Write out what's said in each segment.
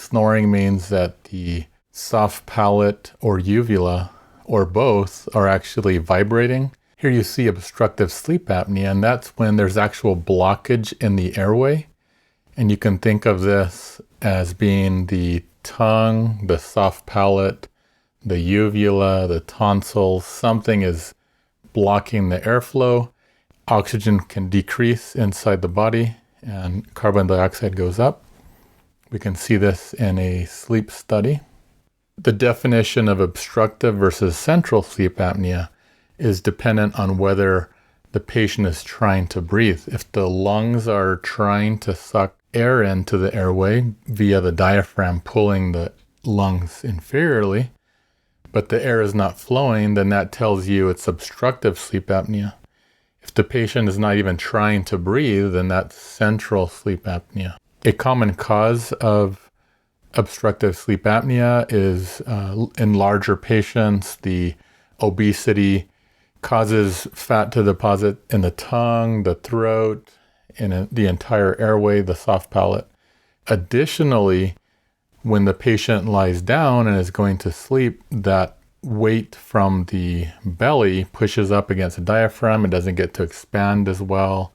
snoring means that the soft palate or uvula or both are actually vibrating. Here you see obstructive sleep apnea, and that's when there's actual blockage in the airway. And you can think of this as being the tongue, the soft palate, the uvula, the tonsils. Something is blocking the airflow. Oxygen can decrease inside the body and carbon dioxide goes up. We can see this in a sleep study. The definition of obstructive versus central sleep apnea is dependent on whether the patient is trying to breathe. If the lungs are trying to suck air into the airway via the diaphragm pulling the lungs inferiorly, but the air is not flowing, then that tells you it's obstructive sleep apnea. If the patient is not even trying to breathe, then that's central sleep apnea. A common cause of obstructive sleep apnea is in larger patients, the obesity causes fat to deposit in the tongue, the throat, in the entire airway, the soft palate. Additionally, when the patient lies down and is going to sleep, that weight from the belly pushes up against the diaphragm. It doesn't get to expand as well.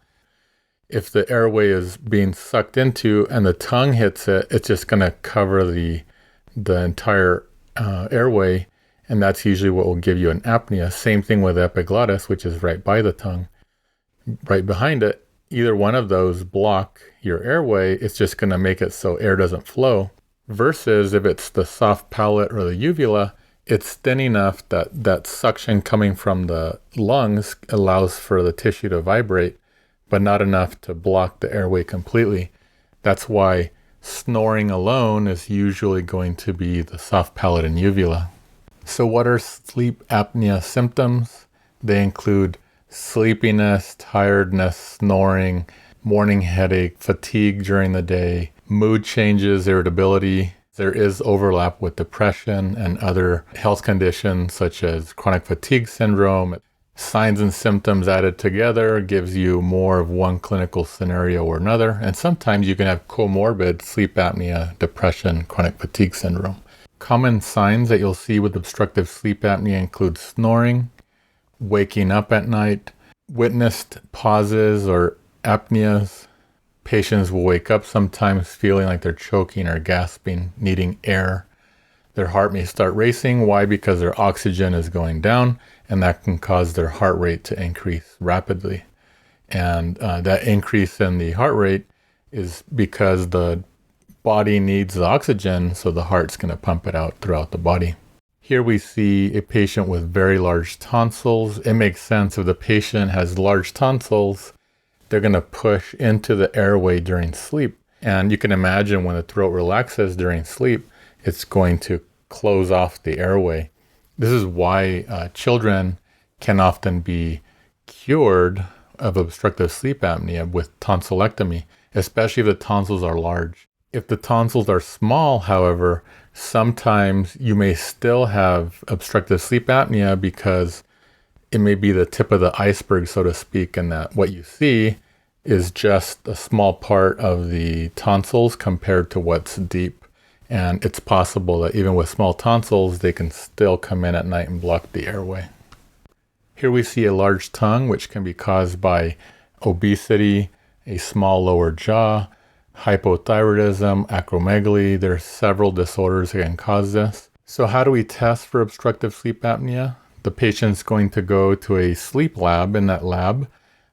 If the airway is being sucked into and the tongue hits it, it's just going to cover the entire airway, and that's usually what will give you an apnea. Same thing with epiglottis, which is right by the tongue. Right behind it, either one of those block your airway. It's just going to make it so air doesn't flow. Versus if it's the soft palate or the uvula, it's thin enough that that suction coming from the lungs allows for the tissue to vibrate, but not enough to block the airway completely. That's why snoring alone is usually going to be the soft palate and uvula. So what are sleep apnea symptoms? They include sleepiness, tiredness, snoring, morning headache, fatigue during the day, mood changes, irritability. There is overlap with depression and other health conditions such as chronic fatigue syndrome. Signs and symptoms added together gives you more of one clinical scenario or another. And sometimes you can have comorbid sleep apnea, depression, chronic fatigue syndrome. Common signs that you'll see with obstructive sleep apnea include snoring, waking up at night, witnessed pauses or apneas. Patients will wake up sometimes feeling like they're choking or gasping, needing air. Their heart may start racing. Why? Because their oxygen is going down, and that can cause their heart rate to increase rapidly. And that increase in the heart rate is because the body needs the oxygen, so the heart's going to pump it out throughout the body. Here we see a patient with very large tonsils. It makes sense if the patient has large tonsils, they're going to push into the airway during sleep. And you can imagine when the throat relaxes during sleep, it's going to close off the airway. This is why children can often be cured of obstructive sleep apnea with tonsillectomy, especially if the tonsils are large. If the tonsils are small, however, sometimes you may still have obstructive sleep apnea because it may be the tip of the iceberg, so to speak, and that what you see is just a small part of the tonsils compared to what's deep. And it's possible that even with small tonsils, they can still come in at night and block the airway. Here we see a large tongue, which can be caused by obesity, a small lower jaw, hypothyroidism, acromegaly. There are several disorders that can cause this. So how do we test for obstructive sleep apnea? The patient's going to go to a sleep lab. In that lab,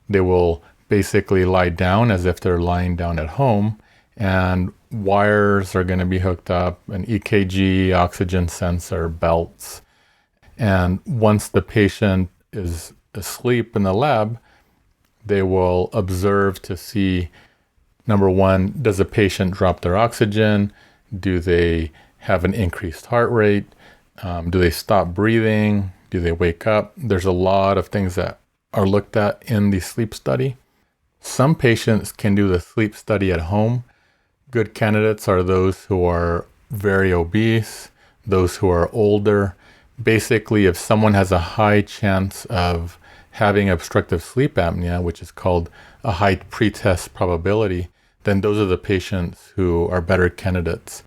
they will basically lie down as if they're lying down at home, and wires are going to be hooked up, an EKG, oxygen sensor, belts. And once the patient is asleep in the lab, they will observe to see, number one, does the patient drop their oxygen? Do they have an increased heart rate? Do they stop breathing? Do they wake up? There's a lot of things that are looked at in the sleep study. Some patients can do the sleep study at home. Good candidates are those who are very obese, those who are older. Basically, if someone has a high chance of having obstructive sleep apnea, which is called a high pretest probability, then those are the patients who are better candidates.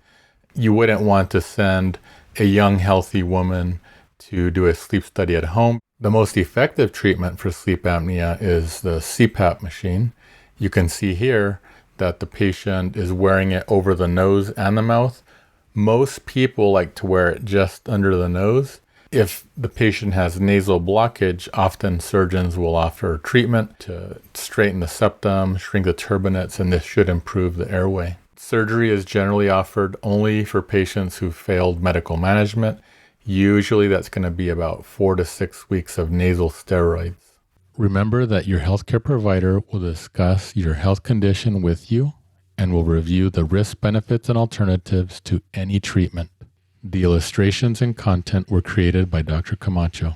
You wouldn't want to send a young, healthy woman to do a sleep study at home. The most effective treatment for sleep apnea is the CPAP machine. You can see here that the patient is wearing it over the nose and the mouth. Most people like to wear it just under the nose. If the patient has nasal blockage, often surgeons will offer treatment to straighten the septum, shrink the turbinates, and this should improve the airway. Surgery is generally offered only for patients who failed medical management. Usually that's going to be about 4 to 6 weeks of nasal steroids. Remember that your healthcare provider will discuss your health condition with you and will review the risk, benefits, and alternatives to any treatment. The illustrations and content were created by Dr. Camacho.